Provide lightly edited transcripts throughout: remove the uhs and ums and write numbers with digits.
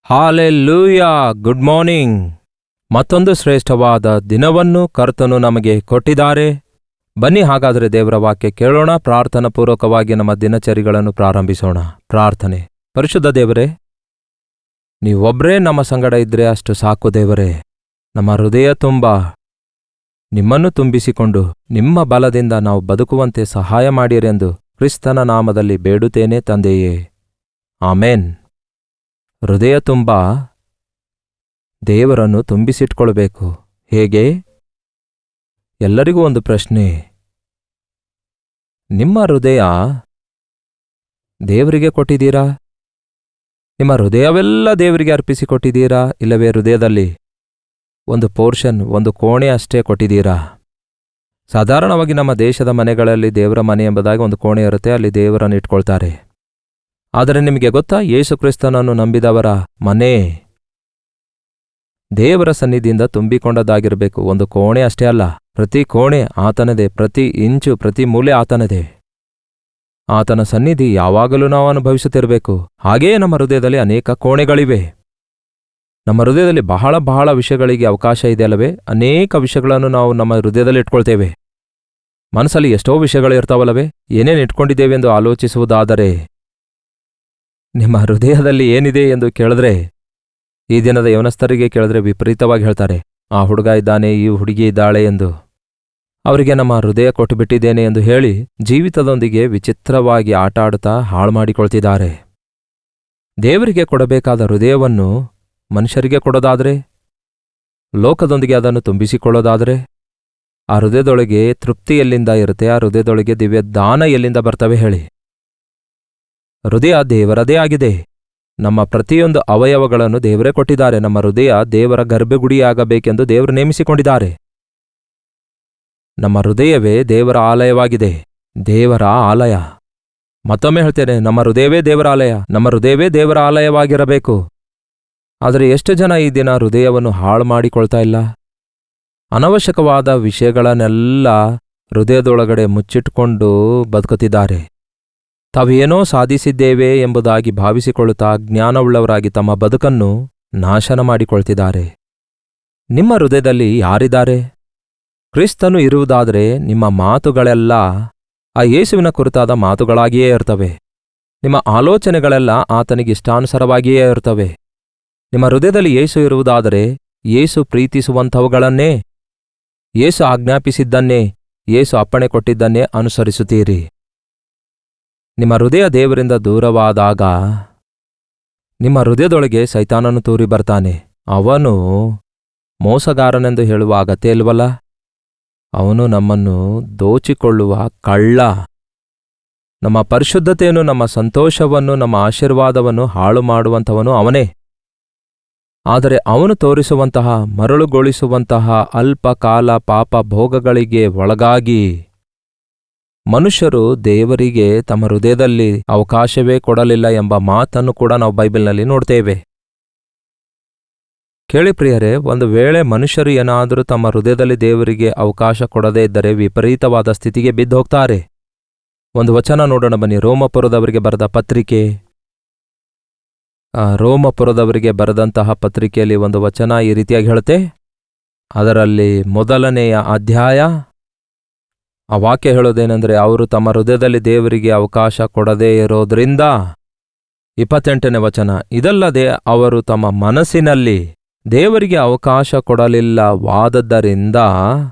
Hallelujah. Good morning. ಮತ್ತೊಂದು ಶ್ರೇಷ್ಠವಾದ ದಿನವನ್ನು ಕರ್ತನು ನಮಗೆ ಕೊಟ್ಟಿದ್ದಾರೆ. ಬನ್ನಿ ಹಾಗಾದರೆ ದೇವರ ವಾಕ್ಯ ಕೇಳೋಣ. ಪ್ರಾರ್ಥನಾ ಪೂರ್ವಕವಾಗಿ ನಮ್ಮ ದಿನಚರಿಗಳನ್ನು ಪ್ರಾರಂಭಿಸೋಣ. ಪ್ರಾರ್ಥನೆ. ಪರಿಶುದ್ಧ ದೇವರೇ, ನೀವೊಬ್ಬರೇ ನಮ್ಮ ಸಂಗಡ ಇದ್ರೆ ಅಷ್ಟು ಸಾಕು ದೇವರೇ. ನಮ್ಮ ಹೃದಯ ತುಂಬ ನಿಮ್ಮನ್ನು ತುಂಬಿಸಿಕೊಂಡು ನಿಮ್ಮ ಬಲದಿಂದ ನಾವು ಬದುಕುವಂತೆ ಸಹಾಯ ಮಾಡಿರೆಂದು ಕ್ರಿಸ್ತನ ನಾಮದಲ್ಲಿ ಬೇಡುತ್ತೇನೆ ತಂದೆಯೇ, ಆಮೇನ್. ಹೃದಯ ತುಂಬ ದೇವರನ್ನು ತುಂಬಿಸಿಟ್ಕೊಳ್ಬೇಕು. ಹೇಗೆ? ಎಲ್ಲರಿಗೂ ಒಂದು ಪ್ರಶ್ನೆ. ನಿಮ್ಮ ಹೃದಯ ದೇವರಿಗೆ ಕೊಟ್ಟಿದ್ದೀರಾ? ನಿಮ್ಮ ಹೃದಯವೆಲ್ಲ ದೇವರಿಗೆ ಅರ್ಪಿಸಿಕೊಟ್ಟಿದ್ದೀರಾ? ಇಲ್ಲವೇ ಹೃದಯದಲ್ಲಿ ಒಂದು ಪೋರ್ಷನ್, ಒಂದು ಕೋಣೆ ಅಷ್ಟೇ ಕೊಟ್ಟಿದ್ದೀರಾ? ಸಾಧಾರಣವಾಗಿ ನಮ್ಮ ದೇಶದ ಮನೆಗಳಲ್ಲಿ ದೇವರ ಮನೆ ಎಂಬುದಾಗಿ ಒಂದು ಕೋಣೆ ಇರುತ್ತೆ, ಅಲ್ಲಿ ದೇವರನ್ನು ಇಟ್ಕೊಳ್ತಾರೆ. ಆದರೆ ನಿಮಗೆ ಗೊತ್ತಾ, ಯೇಸು ಕ್ರಿಸ್ತನನ್ನು ನಂಬಿದವರ ಮನೆ ದೇವರ ಸನ್ನಿಧಿಯಿಂದ ತುಂಬಿಕೊಂಡದ್ದಾಗಿರಬೇಕು. ಒಂದು ಕೋಣೆ ಅಷ್ಟೇ ಅಲ್ಲ, ಪ್ರತಿ ಕೋಣೆ ಆತನದೇ, ಪ್ರತಿ ಇಂಚು, ಪ್ರತಿ ಮೂಲೆ ಆತನದೇ. ಆತನ ಸನ್ನಿಧಿ ಯಾವಾಗಲೂ ನಾವು ಅನುಭವಿಸುತ್ತಿರಬೇಕು. ಹಾಗೆಯೇ ನಮ್ಮ ಹೃದಯದಲ್ಲಿ ಅನೇಕ ಕೋಣೆಗಳಿವೆ. ನಮ್ಮ ಹೃದಯದಲ್ಲಿ ಬಹಳ ಬಹಳ ವಿಷಯಗಳಿಗೆ ಅವಕಾಶ ಇದೆ ಅಲ್ಲವೇ? ಅನೇಕ ವಿಷಯಗಳನ್ನು ನಾವು ನಮ್ಮ ಹೃದಯದಲ್ಲಿ ಇಟ್ಕೊಳ್ತೇವೆ. ಮನಸ್ಸಲ್ಲಿ ಎಷ್ಟೋ ವಿಷಯಗಳಿರ್ತಾವಲ್ಲವೇ? ಏನೇನು ಇಟ್ಕೊಂಡಿದ್ದೇವೆ ಎಂದು ಆಲೋಚಿಸುವುದಾದರೆ, ನಿಮ್ಮ ಹೃದಯದಲ್ಲಿ ಏನಿದೆ ಎಂದು ಕೇಳಿದ್ರೆ, ಈ ದಿನದ ಯವನಸ್ಥರಿಗೆ ಕೇಳಿದ್ರೆ ವಿಪರೀತವಾಗಿ ಹೇಳ್ತಾರೆ, ಆ ಹುಡುಗ ಇದ್ದಾನೆ, ಈ ಹುಡುಗಿ ಇದ್ದಾಳೆ ಎಂದು. ಅವರಿಗೆ ನಮ್ಮ ಹೃದಯ ಕೊಟ್ಟುಬಿಟ್ಟಿದ್ದೇನೆ ಎಂದು ಹೇಳಿ ಜೀವಿತದೊಂದಿಗೆ ವಿಚಿತ್ರವಾಗಿ ಆಟ ಆಡುತ್ತಾ ಹಾಳು ಮಾಡಿಕೊಳ್ತಿದ್ದಾರೆ. ದೇವರಿಗೆ ಕೊಡಬೇಕಾದ ಹೃದಯವನ್ನು ಮನುಷ್ಯರಿಗೆ ಕೊಡೋದಾದರೆ, ಲೋಕದೊಂದಿಗೆ ಅದನ್ನು ತುಂಬಿಸಿಕೊಳ್ಳೋದಾದರೆ, ಆ ಹೃದಯದೊಳಗೆ ತೃಪ್ತಿ ಎಲ್ಲಿಂದ ಇರುತ್ತೆ? ಆ ಹೃದಯದೊಳಗೆ ದಿವ್ಯ ದಾನ ಎಲ್ಲಿಂದ ಬರ್ತವೆ ಹೇಳಿ? ಹೃದಯ ದೇವರದೇ ಆಗಿದೆ. ನಮ್ಮ ಪ್ರತಿಯೊಂದು ಅವಯವಗಳನ್ನು ದೇವರೇ ಕೊಟ್ಟಿದ್ದಾರೆ. ನಮ್ಮ ಹೃದಯ ದೇವರ ಗರ್ಭಗುಡಿಯಾಗಬೇಕೆಂದು ದೇವರು ನೇಮಿಸಿಕೊಂಡಿದ್ದಾರೆ. ನಮ್ಮ ಹೃದಯವೇ ದೇವರ ಆಲಯವಾಗಿದೆ. ದೇವರ ಆಲಯ. ಮತ್ತೊಮ್ಮೆ ಹೇಳ್ತೇನೆ, ನಮ್ಮ ಹೃದಯವೇ ದೇವರ ಆಲಯ. ನಮ್ಮ ಹೃದಯವೇ ದೇವರ ಆಲಯವಾಗಿರಬೇಕು. ಆದರೆ ಎಷ್ಟು ಜನ ಈ ದಿನ ಹೃದಯವನ್ನು ಹಾಳು ಮಾಡಿಕೊಳ್ತಾ ಇಲ್ಲ? ಅನವಶ್ಯಕವಾದ ವಿಷಯಗಳನ್ನೆಲ್ಲ ಹೃದಯದೊಳಗಡೆ ಮುಚ್ಚಿಟ್ಕೊಂಡು ಬದುಕುತ್ತಿದ್ದಾರೆ. ತಾವೇನೋ ಸಾಧಿಸಿದ್ದೇವೆ ಎಂಬುದಾಗಿ ಭಾವಿಸಿಕೊಳ್ಳುತ್ತಾ ಜ್ಞಾನವುಳ್ಳವರಾಗಿ ತಮ್ಮ ಬದುಕನ್ನು ನಾಶನ ಮಾಡಿಕೊಳ್ತಿದ್ದಾರೆ. ನಿಮ್ಮ ಹೃದಯದಲ್ಲಿ ಯಾರಿದ್ದಾರೆ? ಕ್ರಿಸ್ತನು ಇರುವುದಾದರೆ ನಿಮ್ಮ ಮಾತುಗಳೆಲ್ಲ ಆ ಯೇಸುವಿನ ಕುರಿತಾದ ಮಾತುಗಳಾಗಿಯೇ ಇರ್ತವೆ. ನಿಮ್ಮ ಆಲೋಚನೆಗಳೆಲ್ಲ ಆತನಿಗೆ ಇಷ್ಟಾನುಸಾರವಾಗಿಯೇ ಇರ್ತವೆ. ನಿಮ್ಮ ಹೃದಯದಲ್ಲಿ ಯೇಸು ಇರುವುದಾದರೆ ಯೇಸು ಪ್ರೀತಿಸುವಂಥವುಗಳನ್ನೇ, ಯೇಸು ಆಜ್ಞಾಪಿಸಿದ್ದನ್ನೇ, ಯೇಸು ಅಪ್ಪಣೆ ಕೊಟ್ಟಿದ್ದನ್ನೇ ಅನುಸರಿಸುತ್ತೀರಿ. ನಿಮ್ಮ ಹೃದಯ ದೇವರಿಂದ ದೂರವಾದಾಗ ನಿಮ್ಮ ಹೃದಯದೊಳಗೆ ಸೈತಾನನು ತೂರಿ ಬರ್ತಾನೆ. ಅವನು ಮೋಸಗಾರನೆಂದು ಹೇಳುವ ಅಗತ್ಯ ಇಲ್ವಲ್ಲ? ಅವನು ನಮ್ಮನ್ನು ದೋಚಿಕೊಳ್ಳುವ ಕಳ್ಳ. ನಮ್ಮ ಪರಿಶುದ್ಧತೆಯನ್ನು, ನಮ್ಮ ಸಂತೋಷವನ್ನು, ನಮ್ಮ ಆಶೀರ್ವಾದವನ್ನು ಹಾಳು ಮಾಡುವಂಥವನು ಅವನೇ. ಆದರೆ ಅವನು ತೋರಿಸುವಂತಹ, ಮರಳುಗೊಳಿಸುವಂತಹ ಅಲ್ಪಕಾಲ ಪಾಪ ಭೋಗಗಳಿಗೆ ಒಳಗಾಗಿ ಮನುಷ್ಯರು ದೇವರಿಗೆ ತಮ್ಮ ಹೃದಯದಲ್ಲಿ ಅವಕಾಶವೇ ಕೊಡಲಿಲ್ಲ ಎಂಬ ಮಾತನ್ನು ಕೂಡ ನಾವು ಬೈಬಲ್ನಲ್ಲಿ ನೋಡ್ತೇವೆ. ಕೇಳಿ ಪ್ರಿಯರೇ, ಒಂದು ವೇಳೆ ಮನುಷ್ಯರು ಏನಾದರೂ ತಮ್ಮ ಹೃದಯದಲ್ಲಿ ದೇವರಿಗೆ ಅವಕಾಶ ಕೊಡದೇ ಇದ್ದರೆ ವಿಪರೀತವಾದ ಸ್ಥಿತಿಗೆ ಬಿದ್ದೋಗ್ತಾರೆ. ಒಂದು ವಚನ ನೋಡೋಣ ಬನ್ನಿ. ರೋಮಪುರದವರಿಗೆ ಬರೆದ ಪತ್ರಿಕೆ, ರೋಮಪುರದವರಿಗೆ ಬರೆದಂತಹ ಪತ್ರಿಕೆಯಲ್ಲಿ ಒಂದು ವಚನ ಈ ರೀತಿಯಾಗಿ ಹೇಳುತ್ತೆ. ಅದರಲ್ಲಿ 1ನೇ ಅಧ್ಯಾಯ ಆ ವಾಕ್ಯ ಹೇಳೋದೇನೆಂದರೆ, ಅವರು ತಮ್ಮ ಹೃದಯದಲ್ಲಿ ದೇವರಿಗೆ ಅವಕಾಶ ಕೊಡದೇ ಇರೋದ್ರಿಂದ, 28ನೇ ವಚನ, ಇದಲ್ಲದೆ ಅವರು ತಮ್ಮ ಮನಸ್ಸಿನಲ್ಲಿ ದೇವರಿಗೆ ಅವಕಾಶ ಕೊಡಲಿಲ್ಲವಾದದ್ದರಿಂದ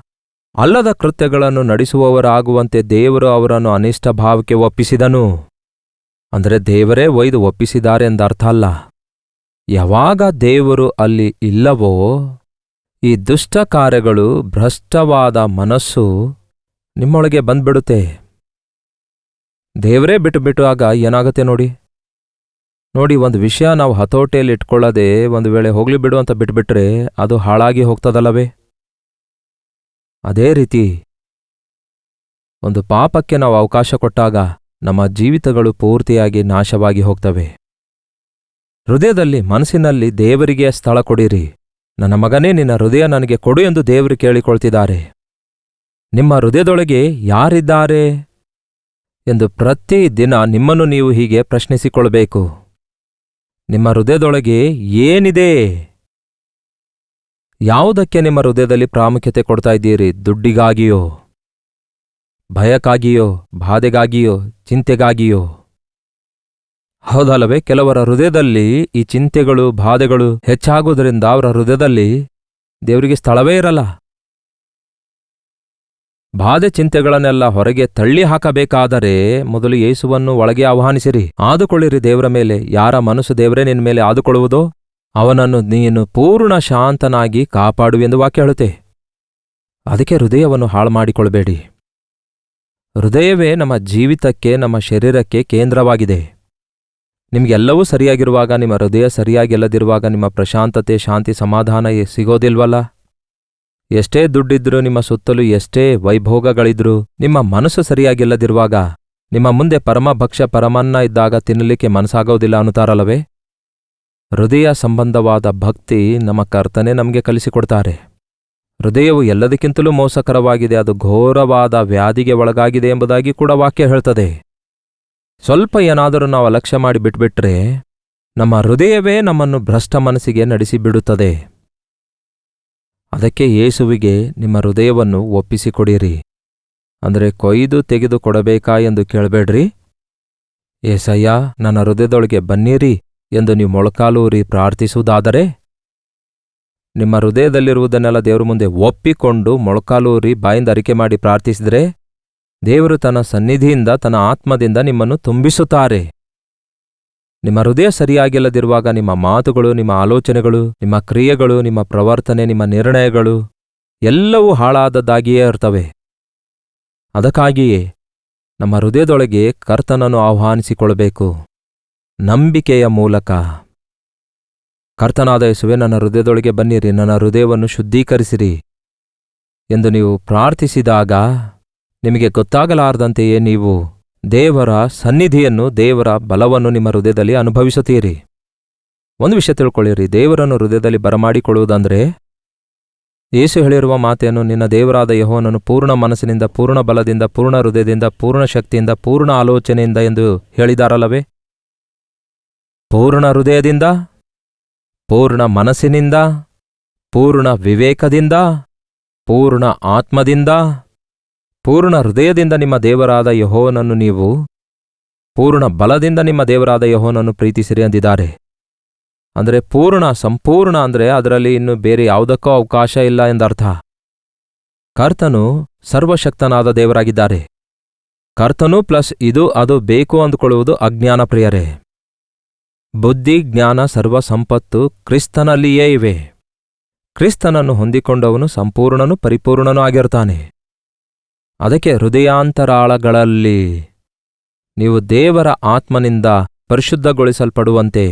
ಅಲ್ಲದ ಕೃತ್ಯಗಳನ್ನು ನಡೆಸುವವರಾಗುವಂತೆ ದೇವರು ಅವರನ್ನು ಅನಿಷ್ಟ ಭಾವಕ್ಕೆ ಒಪ್ಪಿಸಿದನು. ಅಂದರೆ ದೇವರೇ ಒಯ್ದು ಒಪ್ಪಿಸಿದ್ದಾರೆ ಎಂದರ್ಥ ಅಲ್ಲ. ಯಾವಾಗ ದೇವರು ಅಲ್ಲಿ ಇಲ್ಲವೋ ಈ ದುಷ್ಟ ಕಾರ್ಯಗಳು, ಭ್ರಷ್ಟವಾದ ಮನಸ್ಸು ನಿಮ್ಮೊಳಗೆ ಬಂದ್ಬಿಡುತ್ತೆ. ದೇವರೇ ಬಿಟ್ಟು ಆಗ ಏನಾಗುತ್ತೆ ನೋಡಿ. ಒಂದು ವಿಷಯ ನಾವು ಹತೋಟಿಯಲ್ಲಿ ಇಟ್ಕೊಳ್ಳದೆ ಒಂದು ವೇಳೆ ಹೋಗ್ಲಿ ಬಿಡು ಅಂತ ಬಿಟ್ಬಿಟ್ರೆ ಅದು ಹಾಳಾಗಿ ಹೋಗ್ತದಲ್ಲವೇ? ಅದೇ ರೀತಿ ಒಂದು ಪಾಪಕ್ಕೆ ನಾವು ಅವಕಾಶ ಕೊಟ್ಟಾಗ ನಮ್ಮ ಜೀವಿತಗಳು ಪೂರ್ತಿಯಾಗಿ ನಾಶವಾಗಿ ಹೋಗ್ತವೆ. ಹೃದಯದಲ್ಲಿ, ಮನಸ್ಸಿನಲ್ಲಿ ದೇವರಿಗೆ ಸ್ಥಳ ಕೊಡಿರಿ. ನನ್ನ ಮಗನೇ, ನಿನ್ನ ಹೃದಯ ನನಗೆ ಕೊಡು ಎಂದು ದೇವರು ಕೇಳಿಕೊಳ್ತಿದ್ದಾರೆ. ನಿಮ್ಮ ಹೃದಯದೊಳಗೆ ಯಾರಿದ್ದಾರೆ ಎಂದು ಪ್ರತಿ ದಿನ ನಿಮ್ಮನ್ನು ನೀವು ಹೀಗೆ ಪ್ರಶ್ನಿಸಿಕೊಳ್ಳಬೇಕು. ನಿಮ್ಮ ಹೃದಯದೊಳಗೆ ಏನಿದೆ? ಯಾವುದಕ್ಕೆ ನಿಮ್ಮ ಹೃದಯದಲ್ಲಿ ಪ್ರಾಮುಖ್ಯತೆ ಕೊಡ್ತಾ ಇದ್ದೀರಿ? ದುಡ್ಡಿಗಾಗಿಯೋ, ಭಯಕ್ಕಾಗಿಯೋ, ಬಾಧೆಗಾಗಿಯೋ, ಚಿಂತೆಗಾಗಿಯೋ? ಹೌದಲ್ಲವೇ? ಕೆಲವರ ಹೃದಯದಲ್ಲಿ ಈ ಚಿಂತೆಗಳು, ಬಾಧೆಗಳು ಹೆಚ್ಚಾಗುವುದರಿಂದ ಅವರ ಹೃದಯದಲ್ಲಿ ದೇವರಿಗೆ ಸ್ಥಳವೇ ಇರಲ್ಲ. ಬಾಧೆ ಚಿಂತೆಗಳನ್ನೆಲ್ಲ ಹೊರಗೆ ತಳ್ಳಿ ಹಾಕಬೇಕಾದರೆ ಮೊದಲು ಯೇಸುವನ್ನು ಒಳಗೆ ಆಹ್ವಾನಿಸಿರಿ. ಆದುಕೊಳ್ಳಿರಿ ದೇವರ ಮೇಲೆ. ಯಾರ ಮನಸ್ಸು ದೇವರೇ ನಿನ್ನ ಮೇಲೆ ಆದುಕೊಳ್ಳುವುದೋ ಅವನನ್ನು ನೀನು ಪೂರ್ಣ ಶಾಂತನಾಗಿ ಕಾಪಾಡುವೆಂದು ವಾಕ್ಯ ಹೇಳುತ್ತೆ. ಅದಕ್ಕೆ ಹೃದಯವನ್ನು ಹಾಳು ಮಾಡಿಕೊಳ್ಳಬೇಡಿ. ಹೃದಯವೇ ನಮ್ಮ ಜೀವಿತಕ್ಕೆ, ನಮ್ಮ ಶರೀರಕ್ಕೆ ಕೇಂದ್ರವಾಗಿದೆ. ನಿಮಗೆಲ್ಲವೂ ಸರಿಯಾಗಿರುವಾಗ, ನಿಮ್ಮ ಹೃದಯ ಸರಿಯಾಗಿಲ್ಲದಿರುವಾಗ ನಿಮ್ಮ ಪ್ರಶಾಂತತೆ, ಶಾಂತಿ, ಸಮಾಧಾನ ಸಿಗೋದಿಲ್ವಲ್ಲ? ಎಷ್ಟೇ ದುಡ್ಡಿದ್ರೂ, ನಿಮ್ಮ ಸುತ್ತಲೂ ಎಷ್ಟೇ ವೈಭೋಗಗಳಿದ್ರೂ, ನಿಮ್ಮ ಮನಸ್ಸು ಸರಿಯಾಗಿಲ್ಲದಿರುವಾಗ, ನಿಮ್ಮ ಮುಂದೆ ಪರಮಭಕ್ಷ್ಯ ಪರಮನ್ನ ಇದ್ದಾಗ ತಿನ್ನಲಿಕ್ಕೆ ಮನಸ್ಸಾಗೋದಿಲ್ಲ ಅನ್ನುತ್ತಾರಲ್ಲವೇ? ಹೃದಯ ಸಂಬಂಧವಾದ ಭಕ್ತಿ ನಮ್ಮ ಕರ್ತನೇ ನಮಗೆ ಕಲಿಸಿಕೊಡ್ತಾರೆ. ಹೃದಯವು ಎಲ್ಲದಕ್ಕಿಂತಲೂ ಮೋಸಕರವಾಗಿದೆ, ಅದು ಘೋರವಾದ ವ್ಯಾಧಿಗೆ ಒಳಗಾಗಿದೆ ಎಂಬುದಾಗಿ ಕೂಡ ವಾಕ್ಯ ಹೇಳ್ತದೆ. ಸ್ವಲ್ಪ ಏನಾದರೂ ನಾವು ಅಲಕ್ಷ್ಯ ಮಾಡಿ ಬಿಟ್ಬಿಟ್ರೆ ನಮ್ಮ ಹೃದಯವೇ ನಮ್ಮನ್ನು ಭ್ರಷ್ಟ ಮನಸ್ಸಿಗೆ ನಡೆಸಿಬಿಡುತ್ತದೆ. ಅದಕ್ಕೆ ಯೇಸುವಿಗೆ ನಿಮ್ಮ ಹೃದಯವನ್ನು ಒಪ್ಪಿಸಿಕೊಡಿರಿ. ಅಂದರೆ ಕೊಯ್ದು ತೆಗೆದು ಕೊಡಬೇಕಾ ಎಂದು ಕೇಳಬೇಡ್ರಿ. ಏಸಯ್ಯ, ನನ್ನ ಹೃದಯದೊಳಗೆ ಬನ್ನಿರಿ ಎಂದು ನೀವು ಮೊಳಕಾಲೂರಿ ಪ್ರಾರ್ಥಿಸುವುದಾದರೆ, ನಿಮ್ಮ ಹೃದಯದಲ್ಲಿರುವುದನ್ನೆಲ್ಲ ದೇವರ ಮುಂದೆ ಒಪ್ಪಿಕೊಂಡು ಮೊಳಕಾಲೂರಿ ಬಾಯಿಂದ ಅರಿಕೆ ಮಾಡಿ ಪ್ರಾರ್ಥಿಸಿದರೆ ದೇವರು ತನ್ನ ಸನ್ನಿಧಿಯಿಂದ, ತನ್ನ ಆತ್ಮದಿಂದ ನಿಮ್ಮನ್ನು ತುಂಬಿಸುತ್ತಾರೆ. ನಿಮ್ಮ ಹೃದಯ ಸರಿಯಾಗಿಲ್ಲದಿರುವಾಗ ನಿಮ್ಮ ಮಾತುಗಳು, ನಿಮ್ಮ ಆಲೋಚನೆಗಳು, ನಿಮ್ಮ ಕ್ರಿಯೆಗಳು, ನಿಮ್ಮ ಪ್ರವರ್ತನೆ, ನಿಮ್ಮ ನಿರ್ಣಯಗಳು ಎಲ್ಲವೂ ಹಾಳಾದದ್ದಾಗಿಯೇ ಇರ್ತವೆ. ಅದಕ್ಕಾಗಿಯೇ ನಮ್ಮ ಹೃದಯದೊಳಗೆ ಕರ್ತನನ್ನು ಆಹ್ವಾನಿಸಿಕೊಳ್ಳಬೇಕು ನಂಬಿಕೆಯ ಮೂಲಕ. ಕರ್ತನಾದ ಯೇಸುವೇ, ನನ್ನ ಹೃದಯದೊಳಗೆ ಬನ್ನಿರಿ, ನನ್ನ ಹೃದಯವನ್ನು ಶುದ್ಧೀಕರಿಸಿರಿ ಎಂದು ನೀವು ಪ್ರಾರ್ಥಿಸಿದಾಗ ನಿಮಗೆ ಗೊತ್ತಾಗಲಾರದಂತೆಯೇ ನೀವು ದೇವರ ಸನ್ನಿಧಿಯನ್ನು, ದೇವರ ಬಲವನ್ನು ನಿಮ್ಮ ಹೃದಯದಲ್ಲಿ ಅನುಭವಿಸುತ್ತೀರಿ. ಒಂದು ವಿಷಯ ತಿಳ್ಕೊಳ್ಳಿರಿ, ದೇವರನ್ನು ಹೃದಯದಲ್ಲಿ ಬರಮಾಡಿಕೊಳ್ಳುವುದಂದರೆ ಯೇಸು ಹೇಳಿರುವ ಮಾತೇನು? ನಿನ್ನ ದೇವರಾದ ಯೆಹೋವನನ್ನು ಪೂರ್ಣ ಮನಸ್ಸಿನಿಂದ, ಪೂರ್ಣ ಬಲದಿಂದ, ಪೂರ್ಣ ಹೃದಯದಿಂದ, ಪೂರ್ಣ ಶಕ್ತಿಯಿಂದ, ಪೂರ್ಣ ಆಲೋಚನೆಯಿಂದ ಎಂದು ಹೇಳಿದಾರಲ್ಲವೇ? ಪೂರ್ಣ ಹೃದಯದಿಂದ, ಪೂರ್ಣ ಮನಸ್ಸಿನಿಂದ, ಪೂರ್ಣ ವಿವೇಕದಿಂದ, ಪೂರ್ಣ ಆತ್ಮದಿಂದ, ಪೂರ್ಣ ಹೃದಯದಿಂದ ನಿಮ್ಮ ದೇವರಾದ ಯೆಹೋವನನ್ನು ನೀವು ಪೂರ್ಣ ಬಲದಿಂದ ನಿಮ್ಮ ದೇವರಾದ ಯೆಹೋವನನ್ನು ಪ್ರೀತಿಸಿರಿ ಅಂದಿದ್ದಾರೆ. ಅಂದರೆ ಪೂರ್ಣ, ಸಂಪೂರ್ಣ ಅಂದರೆ ಅದರಲ್ಲಿ ಇನ್ನು ಬೇರೆ ಯಾವುದಕ್ಕೂ ಅವಕಾಶ ಇಲ್ಲ ಎಂದರ್ಥ. ಕರ್ತನು ಸರ್ವಶಕ್ತನಾದ ದೇವರಾಗಿದ್ದಾರೆ. ಕರ್ತನು ಪ್ಲಸ್ ಇದು ಅದು ಬೇಕು ಅಂದುಕೊಳ್ಳುವುದು ಅಜ್ಞಾನ ಪ್ರಿಯರೇ. ಬುದ್ಧಿ, ಜ್ಞಾನ, ಸರ್ವ ಸಂಪತ್ತು ಕ್ರಿಸ್ತನಲ್ಲಿಯೇ ಇವೆ. ಕ್ರಿಸ್ತನನ್ನು ಹೊಂದಿಕೊಂಡವನು ಸಂಪೂರ್ಣನೂ ಪರಿಪೂರ್ಣನೂ ಆಗಿರ್ತಾನೆ. ಅದಕ್ಕೆ ಹೃದಯಾಂತರಾಳಗಳಲ್ಲಿ ನೀವು ದೇವರ ಆತ್ಮನಿಂದ ಪರಿಶುದ್ಧಗೊಳಿಸಲ್ಪಡುವಂತೆ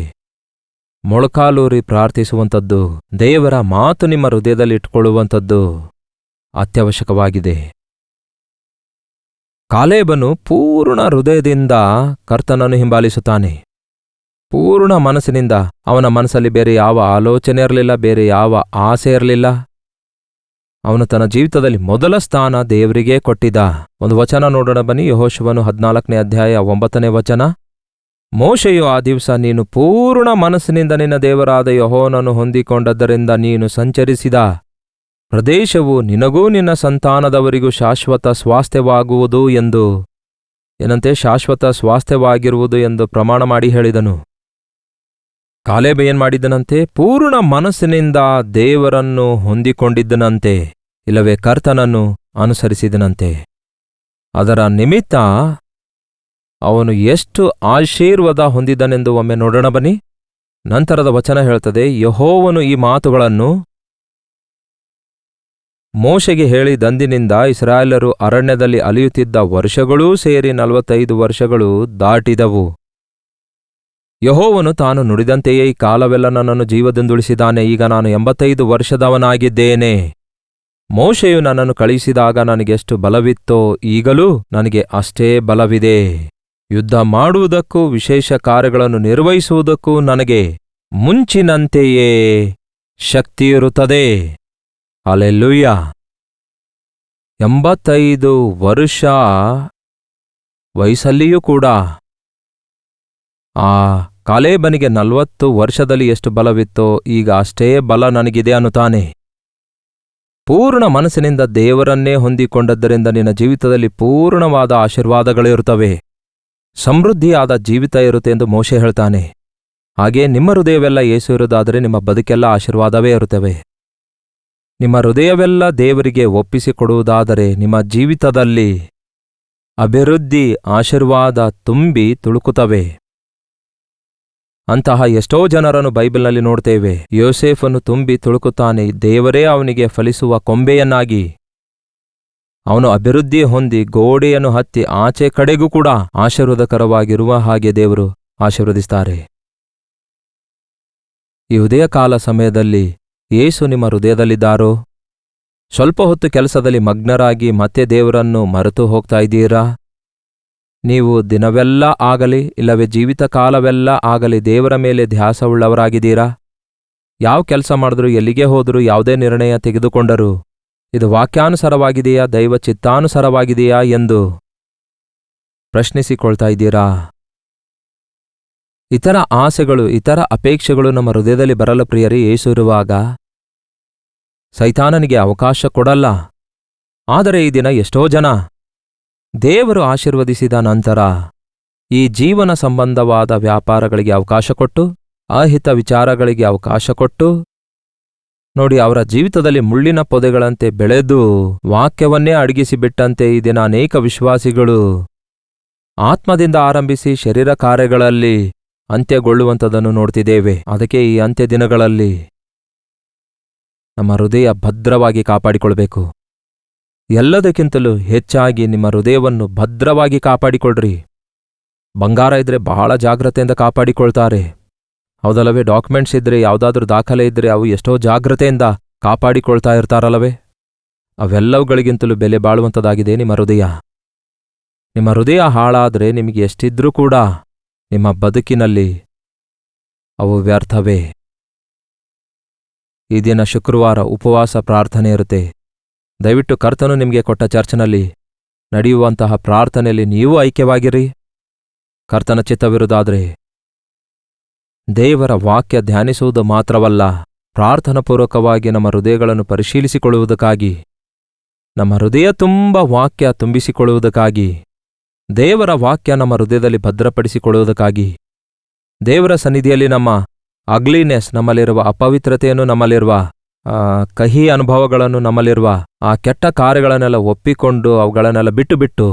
ಮೊಳಕಾಲೂರಿ ಪ್ರಾರ್ಥಿಸುವಂಥದ್ದು, ದೇವರ ಮಾತು ನಿಮ್ಮ ಹೃದಯದಲ್ಲಿಟ್ಟುಕೊಳ್ಳುವಂಥದ್ದು ಅತ್ಯವಶ್ಯಕವಾಗಿದೆ. ಕಾಲೇಬನು ಪೂರ್ಣ ಹೃದಯದಿಂದ ಕರ್ತನನ್ನು ಹಿಂಬಾಲಿಸುತ್ತಾನೆ. ಪೂರ್ಣ ಮನಸ್ಸಿನಿಂದ. ಅವನ ಮನಸ್ಸಲ್ಲಿ ಬೇರೆ ಯಾವ ಆಲೋಚನೆ ಇರಲಿಲ್ಲ, ಬೇರೆ ಯಾವ ಆಸೆ ಇರಲಿಲ್ಲ. ಅವನು ತನ್ನ ಜೀವಿತದಲ್ಲಿ ಮೊದಲ ಸ್ಥಾನ ದೇವರಿಗೇ ಕೊಟ್ಟಿದ್ದ. ಒಂದು ವಚನ ನೋಡೋಣ ಬನ್ನಿ. ಯೆಹೋಶುವನು 14ನೇ ಅಧ್ಯಾಯ 9ನೇ ವಚನ. ಮೋಶೆಯು ಆ ದಿವಸ ನೀನು ಪೂರ್ಣ ಮನಸ್ಸಿನಿಂದ ನಿನ್ನ ದೇವರಾದ ಯೆಹೋವನನ್ನು ಹೊಂದಿಕೊಂಡದ್ದರಿಂದ ನೀನು ಸಂಚರಿಸಿದ ಪ್ರದೇಶವು ನಿನಗೂ ನಿನ್ನ ಸಂತಾನದವರಿಗೂ ಶಾಶ್ವತ ಸ್ವಾಸ್ಥ್ಯವಾಗುವುದು ಎಂದು, ಏನಂತೆ? ಶಾಶ್ವತ ಸ್ವಾಸ್ಥ್ಯವಾಗಿರುವುದು ಎಂದು ಪ್ರಮಾಣ ಮಾಡಿ ಹೇಳಿದನು. ಕಾಲೇಬ ಏನ್ ಮಾಡಿದ್ದನಂತೆ? ಪೂರ್ಣ ಮನಸ್ಸಿನಿಂದ ದೇವರನ್ನು ಹೊಂದಿಕೊಂಡಿದ್ದನಂತೆ, ಇಲ್ಲವೇ ಕರ್ತನನ್ನು ಅನುಸರಿಸಿದನಂತೆ. ಅದರ ನಿಮಿತ್ತ ಅವನು ಎಷ್ಟು ಆಶೀರ್ವಾದ ಹೊಂದಿದನೆಂದು ಒಮ್ಮೆ ನೋಡೋಣ ಬನ್ನಿ. ನಂತರದ ವಚನ ಹೇಳ್ತದೆ, ಯೆಹೋವನು ಈ ಮಾತುಗಳನ್ನು ಮೋಶೆಗೆ ಹೇಳಿದಂದಿನಿಂದ ಇಸ್ರಾಯೇಲರು ಅರಣ್ಯದಲ್ಲಿ ಅಲಿಯುತ್ತಿದ್ದ ವರ್ಷಗಳೂ ಸೇರಿ 45 ವರ್ಷಗಳು ದಾಟಿದವು. ಯೆಹೋವನು ತಾನು ನುಡಿದಂತೆಯೇ ಈ ಕಾಲವೆಲ್ಲ ನನ್ನನ್ನು ಜೀವದಿಂದುಳಿಸಿದಾನೆ. ಈಗ ನಾನು 85 ವರ್ಷದವನಾಗಿದ್ದೇನೆ. ಮೋಶೆಯು ನನ್ನನ್ನು ಕಳುಹಿಸಿದಾಗ ನನಗೆಷ್ಟು ಬಲವಿತ್ತೋ ಈಗಲೂ ನನಗೆ ಅಷ್ಟೇ ಬಲವಿದೆ. ಯುದ್ಧ ಮಾಡುವುದಕ್ಕೂ ವಿಶೇಷ ಕಾರ್ಯಗಳನ್ನು ನಿರ್ವಹಿಸುವುದಕ್ಕೂ ನನಗೆ ಮುಂಚಿನಂತೆಯೇ ಶಕ್ತಿಯಿರುತ್ತದೆ. ಹಲ್ಲೆಲೂಯಾ. 85 ವರ್ಷ ವಯಸ್ಸಲ್ಲಿಯೂ ಕೂಡ ಆ ಕಾಲೇಬನಿಗೆ 40 ವರ್ಷದಲ್ಲಿ ಎಷ್ಟು ಬಲವಿತ್ತೋ ಈಗ ಅಷ್ಟೇ ಬಲ ನನಗಿದೆ ಅನ್ನುತ್ತಾನೆ. ಪೂರ್ಣ ಮನಸ್ಸಿನಿಂದ ದೇವರನ್ನೇ ಹೊಂದಿಕೊಂಡದ್ದರಿಂದ ನಿನ್ನ ಜೀವಿತದಲ್ಲಿ ಪೂರ್ಣವಾದ ಆಶೀರ್ವಾದಗಳಿರುತ್ತವೆ, ಸಮೃದ್ಧಿಯಾದ ಜೀವಿತ ಇರುತ್ತೆ ಎಂದು ಮೋಶೆ ಹೇಳ್ತಾನೆ. ಹಾಗೇ ನಿಮ್ಮ ಹೃದಯವೆಲ್ಲ ಯೇಸು ಇರುವುದಾದರೆ ನಿಮ್ಮ ಬದುಕೆಲ್ಲ ಆಶೀರ್ವಾದವೇ ಇರುತ್ತವೆ. ನಿಮ್ಮ ಹೃದಯವೆಲ್ಲ ದೇವರಿಗೆ ಒಪ್ಪಿಸಿಕೊಡುವುದಾದರೆ ನಿಮ್ಮ ಜೀವಿತದಲ್ಲಿ ಅಭಿವೃದ್ಧಿ, ಆಶೀರ್ವಾದ ತುಂಬಿ ತುಳುಕುತ್ತವೆ. ಅಂತಹ ಎಷ್ಟೋ ಜನರನ್ನು ಬೈಬಲ್ನಲ್ಲಿ ನೋಡ್ತೇವೆ. ಯೋಸೇಫನು ತುಂಬಿ ತುಳುಕುತ್ತಾನೆ, ದೇವರೇ ಅವನಿಗೆ ಫಲಿಸುವ ಕೊಂಬೆಯನ್ನಾಗಿ. ಅವನು ಅಭಿವೃದ್ಧಿ ಹೊಂದಿ ಗೋಡೆಯನ್ನು ಹತ್ತಿ ಆಚೆ ಕಡೆಗೂ ಕೂಡ ಆಶೀರ್ವಾದಕರವಾಗಿರುವ ಹಾಗೆ ದೇವರು ಆಶೀರ್ವದಿಸ್ತಾರೆ. ಈ ಉದಯಕಾಲ ಸಮಯದಲ್ಲಿ ಯೇಸು ನಿಮ್ಮ ಹೃದಯದಲ್ಲಿದ್ದಾರೋ? ಸ್ವಲ್ಪ ಹೊತ್ತು ಕೆಲಸದಲ್ಲಿ ಮಗ್ನರಾಗಿ ಮತ್ತೆ ದೇವರನ್ನು ಮರೆತು ಹೋಗ್ತಾ ಇದ್ದೀರಾ? ನೀವು ದಿನವೆಲ್ಲ ಆಗಲಿ ಇಲ್ಲವೇ ಜೀವಿತ ಕಾಲವೆಲ್ಲ ಆಗಲಿ ದೇವರ ಮೇಲೆ ಧ್ಯಾಸವುಳ್ಳವರಾಗಿದ್ದೀರಾ? ಯಾವ ಕೆಲಸ ಮಾಡಿದ್ರೂ, ಎಲ್ಲಿಗೆ ಹೋದರೂ, ಯಾವುದೇ ನಿರ್ಣಯ ತೆಗೆದುಕೊಂಡರೂ ಇದು ವಾಕ್ಯಾನುಸಾರವಾಗಿದೆಯಾ, ದೈವ ಚಿತ್ತಾನುಸಾರವಾಗಿದೆಯಾ ಎಂದು ಪ್ರಶ್ನಿಸಿಕೊಳ್ತಾ ಇದ್ದೀರಾ? ಇತರ ಆಸೆಗಳು, ಇತರ ಅಪೇಕ್ಷೆಗಳು ನಮ್ಮ ಹೃದಯದಲ್ಲಿ ಬರಲ ಪ್ರಿಯರೇ. ಯೇಸು ಇರುವಾಗ ಸೈತಾನನಿಗೆ ಅವಕಾಶ ಕೊಡಲ್ಲ. ಆದರೆ ಈ ದಿನ ಎಷ್ಟೋ ಜನ ದೇವರು ಆಶೀರ್ವದಿಸಿದ ನಂತರ ಈ ಜೀವನ ಸಂಬಂಧವಾದ ವ್ಯಾಪಾರಗಳಿಗೆ ಅವಕಾಶ ಕೊಟ್ಟು, ಅಹಿತ ವಿಚಾರಗಳಿಗೆ ಅವಕಾಶ ಕೊಟ್ಟು, ನೋಡಿ ಅವರ ಜೀವಿತದಲ್ಲಿ ಮುಳ್ಳಿನ ಪೊದೆಗಳಂತೆ ಬೆಳೆದು ವಾಕ್ಯವನ್ನೇ ಅಡಗಿಸಿಬಿಟ್ಟಂತೆ ಈ ದಿನ ಅನೇಕ ವಿಶ್ವಾಸಿಗಳು ಆತ್ಮದಿಂದ ಆರಂಭಿಸಿ ಶರೀರ ಕಾರ್ಯಗಳಲ್ಲಿ ಅಂತ್ಯಗೊಳ್ಳುವಂಥದ್ದನ್ನು ನೋಡ್ತಿದ್ದೇವೆ. ಅದಕ್ಕೆ ಈ ಅಂತ್ಯ ದಿನಗಳಲ್ಲಿ ನಮ್ಮ ಹೃದಯ ಭದ್ರವಾಗಿ ಕಾಪಾಡಿಕೊಳ್ಬೇಕು. ಎಲ್ಲದಕ್ಕಿಂತಲೂ ಹೆಚ್ಚಾಗಿ ನಿಮ್ಮ ಹೃದಯವನ್ನು ಭದ್ರವಾಗಿ ಕಾಪಾಡಿಕೊಳ್ಳ್ರಿ. ಬಂಗಾರ ಇದ್ರೆ ಬಹಳ ಜಾಗ್ರತೆಯಿಂದ ಕಾಪಾಡಿಕೊಳ್ತಾರೆ, ಹೌದಲ್ಲವೇ? ಡಾಕ್ಯುಮೆಂಟ್ಸ್ ಇದ್ರೆ, ಯಾವುದಾದ್ರೂ ದಾಖಲೆ ಇದ್ರೆ ಅವು ಎಷ್ಟೋ ಜಾಗ್ರತೆಯಿಂದ ಕಾಪಾಡಿಕೊಳ್ತಾ ಇರ್ತಾರಲ್ಲವೇ? ಅವೆಲ್ಲವುಗಳಿಗಿಂತಲೂ ಬೆಲೆ ಬಾಳುವಂಥದ್ದಾಗಿದೆ ನಿಮ್ಮ ಹೃದಯ. ನಿಮ್ಮ ಹೃದಯ ಹಾಳಾದರೆ ನಿಮಗೆ ಎಷ್ಟಿದ್ರೂ ಕೂಡ ನಿಮ್ಮ ಬದುಕಿನಲ್ಲಿ ಅವು ವ್ಯರ್ಥವೇ. ಈ ದಿನ ಶುಕ್ರವಾರ ಉಪವಾಸ ಪ್ರಾರ್ಥನೆ ಇರುತ್ತೆ. ದಯವಿಟ್ಟು ಕರ್ತನು ನಿಮಗೆ ಕೊಟ್ಟ ಚರ್ಚ್ನಲ್ಲಿ ನಡೆಯುವಂತಹ ಪ್ರಾರ್ಥನೆಯಲ್ಲಿ ನೀವು ಐಕ್ಯವಾಗಿರಿ. ಕರ್ತನ ಚಿತ್ತವಿರುವುದಾದರೆ ದೇವರ ವಾಕ್ಯ ಧ್ಯಾನಿಸುವುದು ಮಾತ್ರವಲ್ಲ, ಪ್ರಾರ್ಥನಾಪೂರ್ವಕವಾಗಿ ನಮ್ಮ ಹೃದಯಗಳನ್ನು ಪರಿಶೀಲಿಸಿಕೊಳ್ಳುವುದಕ್ಕಾಗಿ, ನಮ್ಮ ಹೃದಯ ತುಂಬ ವಾಕ್ಯ ತುಂಬಿಸಿಕೊಳ್ಳುವುದಕ್ಕಾಗಿ, ದೇವರ ವಾಕ್ಯ ನಮ್ಮ ಹೃದಯದಲ್ಲಿ ಭದ್ರಪಡಿಸಿಕೊಳ್ಳುವುದಕ್ಕಾಗಿ, ದೇವರ ಸನ್ನಿಧಿಯಲ್ಲಿ ನಮ್ಮ ಅಗ್ಲಿನೆಸ್, ನಮ್ಮಲ್ಲಿರುವ ಅಪವಿತ್ರತೆಯನ್ನು, ನಮ್ಮಲ್ಲಿರುವ ಕಹಿ ಅನುಭವಗಳನ್ನು, ನಮ್ಮಲ್ಲಿರುವ ಆ ಕೆಟ್ಟ ಕಾರ್ಯಗಳನ್ನೆಲ್ಲ ಒಪ್ಪಿಕೊಂಡು ಅವುಗಳನ್ನೆಲ್ಲ ಬಿಟ್ಟು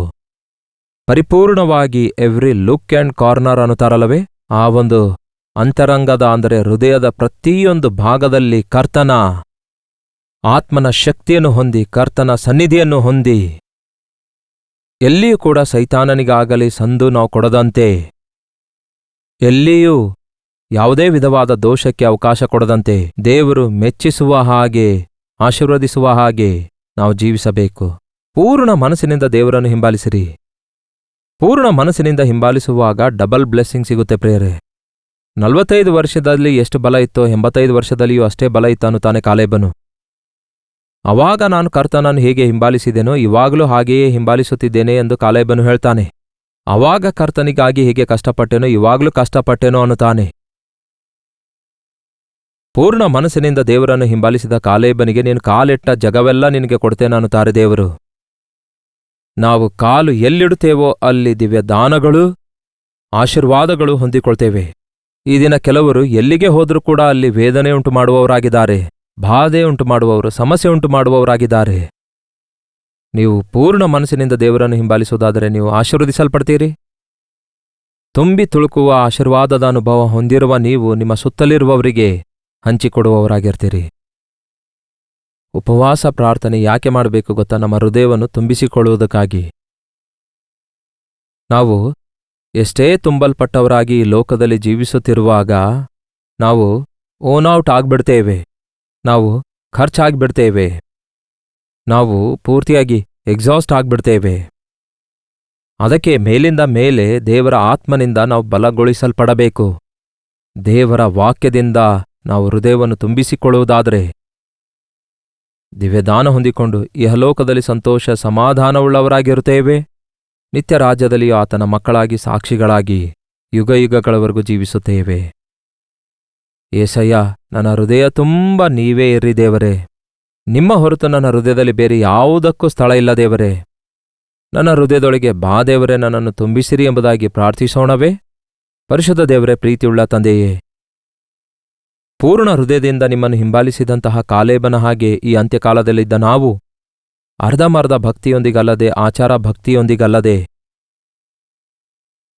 ಪರಿಪೂರ್ಣವಾಗಿ ಎವ್ರಿ ಲುಕ್ ಆ್ಯಂಡ್ ಕಾರ್ನರ್ ಅನ್ನುತ್ತಾರಲ್ಲವೇ, ಆ ಒಂದು ಅಂತರಂಗದ ಅಂದರೆ ಹೃದಯದ ಪ್ರತಿಯೊಂದು ಭಾಗದಲ್ಲಿ ಕರ್ತನ ಆತ್ಮನ ಶಕ್ತಿಯನ್ನು ಹೊಂದಿ, ಕರ್ತನ ಸನ್ನಿಧಿಯನ್ನು ಹೊಂದಿ, ಎಲ್ಲಿಯೂ ಕೂಡ ಸೈತಾನನಿಗಾಗಲಿ ಸಂದು ನಾವು ಕೊಡದಂತೆ, ಎಲ್ಲಿಯೂ ಯಾವುದೇ ವಿಧವಾದ ದೋಷಕ್ಕೆ ಅವಕಾಶ ಕೊಡದಂತೆ, ದೇವರು ಮೆಚ್ಚಿಸುವ ಹಾಗೆ, ಆಶೀರ್ವದಿಸುವ ಹಾಗೆ ನಾವು ಜೀವಿಸಬೇಕು. ಪೂರ್ಣ ಮನಸ್ಸಿನಿಂದ ದೇವರನ್ನು ಹಿಂಬಾಲಿಸಿರಿ. ಪೂರ್ಣ ಮನಸ್ಸಿನಿಂದ ಹಿಂಬಾಲಿಸುವಾಗ ಡಬಲ್ ಬ್ಲೆಸ್ಸಿಂಗ್ ಸಿಗುತ್ತೆ ಪ್ರಿಯರೇ. 45 ವರ್ಷದಲ್ಲಿ ಎಷ್ಟು ಬಲ ಇತ್ತೋ 85 ವರ್ಷದಲ್ಲಿಯೂ ಅಷ್ಟೇ ಬಲ ಇತ್ತು ಅನ್ನುತ್ತಾನೆ ಕಾಲೇಬನು. ಅವಾಗ ನಾನು ಕರ್ತನನ್ನು ಹೇಗೆ ಹಿಂಬಾಲಿಸಿದೆನೋ ಇವಾಗಲೂ ಹಾಗೆಯೇ ಹಿಂಬಾಲಿಸುತ್ತಿದ್ದೇನೆ ಎಂದು ಕಾಲೇಬನು ಹೇಳ್ತಾನೆ. ಅವಾಗ ಕರ್ತನಿಗಾಗಿ ಹೇಗೆ ಕಷ್ಟಪಟ್ಟೆನೋ ಇವಾಗಲೂ ಕಷ್ಟಪಟ್ಟೆನೋ ಅನ್ನುತ್ತಾನೆ. ಪೂರ್ಣ ಮನಸ್ಸಿನಿಂದ ದೇವರನ್ನು ಹಿಂಬಾಲಿಸಿದ ಕಾಲೇಬನಿಗೆ ನೀನು ಕಾಲಿಟ್ಟ ಜಗವೆಲ್ಲ ನಿನಗೆ ಕೊಡ್ತೇನೆ ಅನ್ನುತ್ತಾರೆ ದೇವರು. ನಾವು ಕಾಲು ಎಲ್ಲಿಡುತ್ತೇವೋ ಅಲ್ಲಿ ದಿವ್ಯ ದಾನಗಳು, ಆಶೀರ್ವಾದಗಳು ಹೊಂದಿಕೊಳ್ತೇವೆ. ಈ ದಿನ ಕೆಲವರು ಎಲ್ಲಿಗೆ ಹೋದರೂ ಕೂಡ ಅಲ್ಲಿ ವೇದನೆ ಉಂಟು ಮಾಡುವವರಾಗಿದ್ದಾರೆ, ಬಾಧೆ ಉಂಟು ಮಾಡುವವರು, ಸಮಸ್ಯೆ ಉಂಟು ಮಾಡುವವರಾಗಿದ್ದಾರೆ. ನೀವು ಪೂರ್ಣ ಮನಸ್ಸಿನಿಂದ ದೇವರನ್ನು ಹಿಂಬಾಲಿಸುವುದಾದರೆ ನೀವು ಆಶೀರ್ವದಿಸಲ್ಪಡ್ತೀರಿ. ತುಂಬಿ ತುಳುಕುವ ಆಶೀರ್ವಾದದ ಅನುಭವ ಹೊಂದಿರುವ ನೀವು ನಿಮ್ಮ ಸುತ್ತಲಿರುವವರಿಗೆ ಹಂಚಿಕೊಡುವವರಾಗಿರ್ತೀರಿ. ಉಪವಾಸ ಪ್ರಾರ್ಥನೆ ಯಾಕೆ ಮಾಡಬೇಕು ಗೊತ್ತಾ? ನಮ್ಮ ಹೃದಯವನ್ನು ತುಂಬಿಸಿಕೊಳ್ಳುವುದಕ್ಕಾಗಿ. ನಾವು ಎಷ್ಟೇ ತುಂಬಲ್ಪಟ್ಟವರಾಗಿ ಈ ಲೋಕದಲ್ಲಿ ಜೀವಿಸುತ್ತಿರುವಾಗ ನಾವು ಓನ್ಔಟ್ ಆಗ್ಬಿಡ್ತೇವೆ, ನಾವು ಖರ್ಚಾಗ್ಬಿಡ್ತೇವೆ, ನಾವು ಪೂರ್ತಿಯಾಗಿ ಎಕ್ಸಾಸ್ಟ್ ಆಗ್ಬಿಡ್ತೇವೆ. ಅದಕ್ಕೆ ಮೇಲಿಂದ ಮೇಲೆ ದೇವರ ಆತ್ಮನಿಂದ ನಾವು ಬಲಗೊಳಿಸಲ್ಪಡಬೇಕು. ದೇವರ ವಾಕ್ಯದಿಂದ ನಾವು ಹೃದಯವನ್ನು ತುಂಬಿಸಿಕೊಳ್ಳುವುದಾದರೆ ದಿವ್ಯದಾನ ಹೊಂದಿಕೊಂಡು ಇಹಲೋಕದಲ್ಲಿ ಸಂತೋಷ ಸಮಾಧಾನವುಳ್ಳವರಾಗಿರುತ್ತೇವೆ. ನಿತ್ಯ ರಾಜ್ಯದಲ್ಲಿಯೂ ಆತನ ಮಕ್ಕಳಾಗಿ ಸಾಕ್ಷಿಗಳಾಗಿ ಯುಗಯುಗಗಳವರೆಗೂ ಜೀವಿಸುತ್ತೇವೆ. ಏಸಯ್ಯ, ನನ್ನ ಹೃದಯ ತುಂಬ ನೀವೇ ಇರ್ರಿ ದೇವರೇ. ನಿಮ್ಮ ಹೊರತು ನನ್ನ ಹೃದಯದಲ್ಲಿ ಬೇರೆ ಯಾವುದಕ್ಕೂ ಸ್ಥಳ ಇಲ್ಲ ದೇವರೇ. ನನ್ನ ಹೃದಯದೊಳಗೆ ಬಾ ದೇವರೇ, ನನ್ನನ್ನು ತುಂಬಿಸಿರಿ ಎಂಬುದಾಗಿ ಪ್ರಾರ್ಥಿಸೋಣವೇ? ಪರಿಶುದ್ಧ ದೇವರೇ, ಪ್ರೀತಿಯುಳ್ಳ ತಂದೆಯೇ, ಪೂರ್ಣ ಹೃದಯದಿಂದ ನಿಮ್ಮನ್ನು ಹಿಂಬಾಲಿಸಿದಂತಹ ಕಾಲೇಬನ ಹಾಗೆ ಈ ಅಂತ್ಯಕಾಲದಲ್ಲಿದ್ದ ನಾವು ಅರ್ಧಮರ್ಧ ಭಕ್ತಿಯೊಂದಿಗಲ್ಲದೆ, ಆಚಾರ ಭಕ್ತಿಯೊಂದಿಗಲ್ಲದೆ,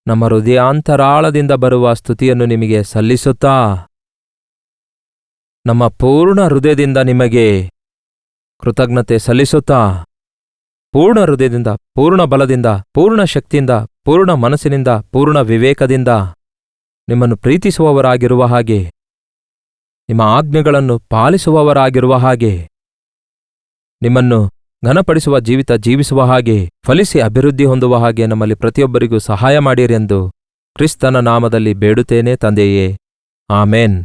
ನಮ್ಮ ಹೃದಯಾಂತರಾಳದಿಂದ ಬರುವ ಸ್ತುತಿಯನ್ನು ನಿಮಗೆ ಸಲ್ಲಿಸುತ್ತಾ, ನಮ್ಮ ಪೂರ್ಣ ಹೃದಯದಿಂದ ನಿಮಗೆ ಕೃತಜ್ಞತೆ ಸಲ್ಲಿಸುತ್ತಾ, ಪೂರ್ಣ ಹೃದಯದಿಂದ, ಪೂರ್ಣ ಬಲದಿಂದ, ಪೂರ್ಣ ಶಕ್ತಿಯಿಂದ, ಪೂರ್ಣ ಮನಸ್ಸಿನಿಂದ, ಪೂರ್ಣ ವಿವೇಕದಿಂದ ನಿಮ್ಮನ್ನು ಪ್ರೀತಿಸುವವರಾಗಿರುವ ಹಾಗೆ, ನಿಮ್ಮ ಆಜ್ಞೆಗಳನ್ನು ಪಾಲಿಸುವವರಾಗಿರುವ ಹಾಗೆ, ನಿಮ್ಮನ್ನು ಘನಪಡಿಸುವ ಜೀವಿತ ಜೀವಿಸುವ ಹಾಗೆ, ಫಲಿಸಿ ಅಭಿವೃದ್ಧಿ ಹೊಂದುವ ಹಾಗೆ ನಮ್ಮಲ್ಲಿ ಪ್ರತಿಯೊಬ್ಬರಿಗೂ ಸಹಾಯ ಮಾಡಿರೆಂದು ಕ್ರಿಸ್ತನ ನಾಮದಲ್ಲಿ ಬೇಡುತ್ತೇನೆ ತಂದೆಯೇ, ಆಮೇನ್.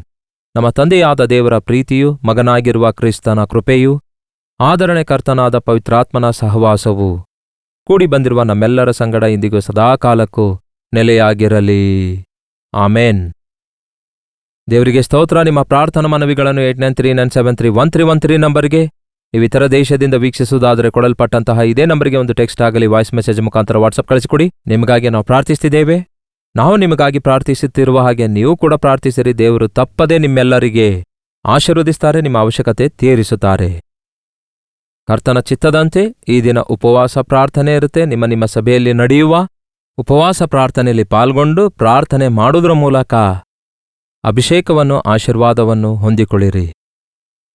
ನಮ್ಮ ತಂದೆಯಾದ ದೇವರ ಪ್ರೀತಿಯು, ಮಗನಾಗಿರುವ ಕ್ರಿಸ್ತನ ಕೃಪೆಯು, ಆದರಣೆಕರ್ತನಾದ ಪವಿತ್ರಾತ್ಮನ ಸಹವಾಸವು ಕೂಡಿ ಬಂದಿರುವ ನಮ್ಮೆಲ್ಲರ ಸಂಗಡ ಇಂದಿಗೂ ಸದಾಕಾಲಕ್ಕೂ ನೆಲೆಯಾಗಿರಲಿ. ಆಮೇನ್. ದೇವರಿಗೆ ಸ್ತೋತ್ರ. ನಿಮ್ಮ ಪ್ರಾರ್ಥನಾ ಮನವಿಗಳನ್ನು 8939731313 ನಂಬರ್ಗೆ, ನೀವು ಇತರ ದೇಶದಿಂದ ವೀಕ್ಷಿಸುವುದಾದರೆ ಕೊಡಲ್ಪಟ್ಟಂತಹ ಇದೇ ನಂಬರ್ಗೆ ಒಂದು ಟೆಕ್ಸ್ಟ್ ಆಗಲಿ ವಾಯ್ಸ್ ಮೆಸೇಜ್ ಮುಖಾಂತರ ವಾಟ್ಸಪ್ ಕಳಿಸಿಕೊಡಿ. ನಿಮಗಾಗಿ ನಾವು ಪ್ರಾರ್ಥಿಸ್ತಿದ್ದೇವೆ. ನಾವು ನಿಮಗಾಗಿ ಪ್ರಾರ್ಥಿಸುತ್ತಿರುವ ಹಾಗೆ ನೀವು ಕೂಡ ಪ್ರಾರ್ಥಿಸಿರಿ. ದೇವರು ತಪ್ಪದೆ ನಿಮ್ಮೆಲ್ಲರಿಗೆ ಆಶೀರ್ವದಿಸುತ್ತಾರೆ, ನಿಮ್ಮ ಅವಶ್ಯಕತೆ ತೀರಿಸುತ್ತಾರೆ. ಕರ್ತನ ಚಿತ್ತದಂತೆ ಈ ದಿನ ಉಪವಾಸ ಪ್ರಾರ್ಥನೆ ಇರುತ್ತೆ. ನಿಮ್ಮ ಸಭೆಯಲ್ಲಿ ನಡೆಯುವ ಉಪವಾಸ ಪ್ರಾರ್ಥನೆಯಲ್ಲಿ ಪಾಲ್ಗೊಂಡು ಪ್ರಾರ್ಥನೆ ಮಾಡುವುದರ ಮೂಲಕ ಅಭಿಷೇಕವನ್ನು, ಆಶೀರ್ವಾದವನ್ನು ಹೊಂದಿಕೊಳ್ಳಿರಿ.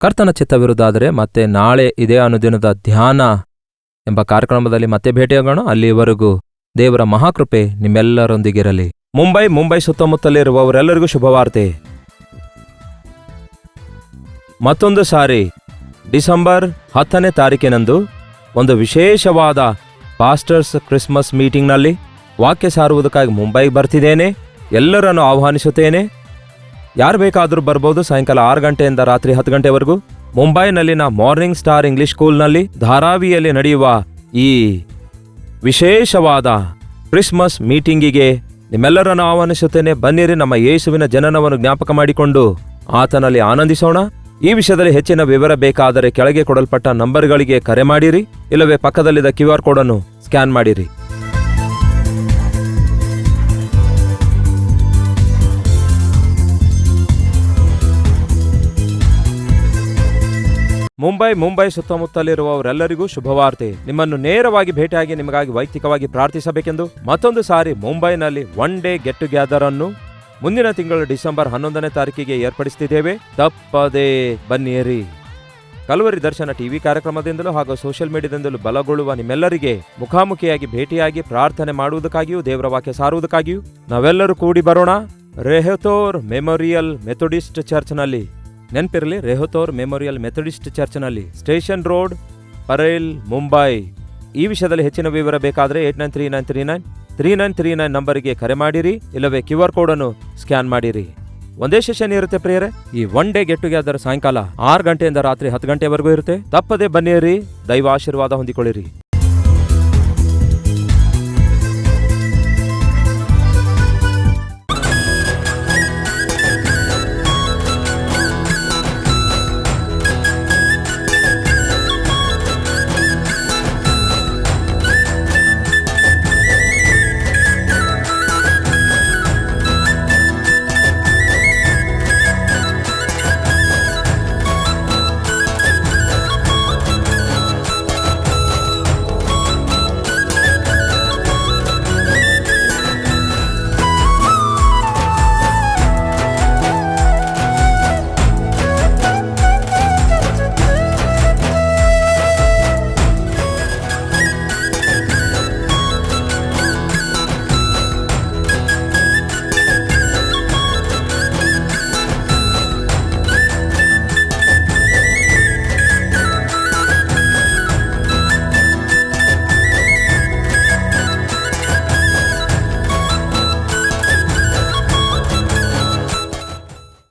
ಕರ್ತನ ಚಿತ್ತವಿರುವುದಾದರೆ ಮತ್ತೆ ನಾಳೆ ಇದೇ ಅನುದಿನದ ಧ್ಯಾನ ಎಂಬ ಕಾರ್ಯಕ್ರಮದಲ್ಲಿ ಮತ್ತೆ ಭೇಟಿಯಾಗೋಣ. ಅಲ್ಲಿವರೆಗೂ ದೇವರ ಮಹಾಕೃಪೆ ನಿಮ್ಮೆಲ್ಲರೊಂದಿಗಿರಲಿ. ಮುಂಬೈ ಸುತ್ತಮುತ್ತಲಿರುವವರೆಲ್ಲರಿಗೂ ಶುಭವಾರ್ತೆ. ಮತ್ತೊಂದು ಸಾರಿ ಡಿಸೆಂಬರ್ 10ನೇ ತಾರೀಕಿನಂದು ಒಂದು ವಿಶೇಷವಾದ ಪಾಸ್ಟರ್ಸ್ ಕ್ರಿಸ್ಮಸ್ ಮೀಟಿಂಗ್ನಲ್ಲಿ ವಾಕ್ಯ ಸಾರುವುದಕ್ಕಾಗಿ ಮುಂಬೈಗೆ ಬರ್ತಿದ್ದೇನೆ. ಎಲ್ಲರನ್ನು ಆಹ್ವಾನಿಸುತ್ತೇನೆ. ಯಾರು ಬೇಕಾದರೂ ಬರ್ಬೋದು. ಸಾಯಂಕಾಲ 6 ಗಂಟೆಯಿಂದ ರಾತ್ರಿ 10 ಗಂಟೆವರೆಗೂ ಮುಂಬೈನಲ್ಲಿನ ಮಾರ್ನಿಂಗ್ ಸ್ಟಾರ್ ಇಂಗ್ಲಿಷ್ ಸ್ಕೂಲ್ನಲ್ಲಿ ಧಾರಾವಿಯಲ್ಲಿ ನಡೆಯುವ ಈ ವಿಶೇಷವಾದ ಕ್ರಿಸ್ಮಸ್ ಮೀಟಿಂಗಿಗೆ ನಿಮ್ಮೆಲ್ಲರನ್ನು ಆಹ್ವಾನಿಸುತ್ತೇನೆ. ಬನ್ನಿರಿ, ನಮ್ಮ ಯೇಸುವಿನ ಜನನವನ್ನು ಜ್ಞಾಪಕ ಮಾಡಿಕೊಂಡು ಆತನಲ್ಲಿ ಆನಂದಿಸೋಣ. ಈ ವಿಷಯದಲ್ಲಿ ಹೆಚ್ಚಿನ ವಿವರ ಬೇಕಾದರೆ ಕೆಳಗೆ ಕೊಡಲ್ಪಟ್ಟ ನಂಬರ್ಗಳಿಗೆ ಕರೆ ಮಾಡಿರಿ, ಇಲ್ಲವೇ ಪಕ್ಕದಲ್ಲಿದ್ದ QR ಕೋಡ್ ಅನ್ನು ಸ್ಕ್ಯಾನ್ ಮಾಡಿರಿ. ಮುಂಬೈ ಸುತ್ತಮುತ್ತಲಿರುವವರೆಲ್ಲರಿಗೂ ಶುಭವಾರ್ತೆ. ನಿಮ್ಮನ್ನು ನೇರವಾಗಿ ಭೇಟಿಯಾಗಿ ನಿಮಗಾಗಿ ವೈಯಕ್ತಿಕವಾಗಿ ಪ್ರಾರ್ಥಿಸಬೇಕೆಂದು ಮತ್ತೊಂದು ಸಾರಿ ಮುಂಬೈನಲ್ಲಿ ಒನ್ ಡೇ ಗೆಟ್ ಟುಗೆದರ್ ಅನ್ನು ಮುಂದಿನ ತಿಂಗಳು ಡಿಸೆಂಬರ್ 11ನೇ ತಾರೀಕಿಗೆ ಏರ್ಪಡಿಸುತ್ತಿದ್ದೇವೆ. ತಪ್ಪದೇ ಬನ್ನಿರಿ. ಕಲ್ವರಿ ದರ್ಶನ ಟಿವಿ ಕಾರ್ಯಕ್ರಮದಿಂದಲೂ ಹಾಗೂ ಸೋಷಿಯಲ್ ಮೀಡಿಯಾದಿಂದಲೂ ಬಲಗೊಳ್ಳುವ ನಿಮ್ಮೆಲ್ಲರಿಗೆ ಮುಖಾಮುಖಿಯಾಗಿ ಭೇಟಿಯಾಗಿ ಪ್ರಾರ್ಥನೆ ಮಾಡುವುದಕ್ಕಾಗಿಯೂ ದೇವರ ವಾಕ್ಯ ಸಾರುವುದಕ್ಕಾಗಿಯೂ ನಾವೆಲ್ಲರೂ ಕೂಡಿ ಬರೋಣ. ರೆಹತೋರ್ ಮೆಮೋರಿಯಲ್ ಮೆಥೋಡಿಸ್ಟ್ ಚರ್ಚ್ನಲ್ಲಿ. ನೆನಪಿರಲಿ, ರೆಹತೋರ್ ಮೆಮೋರಿಯಲ್ ಮೆಥೋಡಿಸ್ಟ್ ಚರ್ಚ್ನಲ್ಲಿ, ಸ್ಟೇಷನ್ ರೋಡ್, ಪರೇಲ್, ಮುಂಬೈ. ಈ ವಿಷಯದಲ್ಲಿ ಹೆಚ್ಚಿನ ವಿವರ ಬೇಕಾದರೆ 8939393939 ನಂಬರಿಗೆ ಕರೆ ಮಾಡಿರಿ, ಇಲ್ಲವೇ QR ಕೋಡ್ ಅನ್ನು ಸ್ಕ್ಯಾನ್ ಮಾಡಿರಿ. ಒಂದೇ ಸೆಷನ್ ಇರುತ್ತೆ ಪ್ರಿಯರೇ. ಈ ಒನ್ ಡೇ ಗೆಟ್ ಟುಗೆದರ್ ಸಾಯಂಕಾಲ 6 ಗಂಟೆಯಿಂದ ರಾತ್ರಿ 10 ಗಂಟೆವರೆಗೂ ಇರುತ್ತೆ. ತಪ್ಪದೆ ಬನ್ನಿರಿ. ದೈವ ಆಶೀರ್ವಾದ ಹೊಂದಿಕೊಳ್ಳಿರಿ.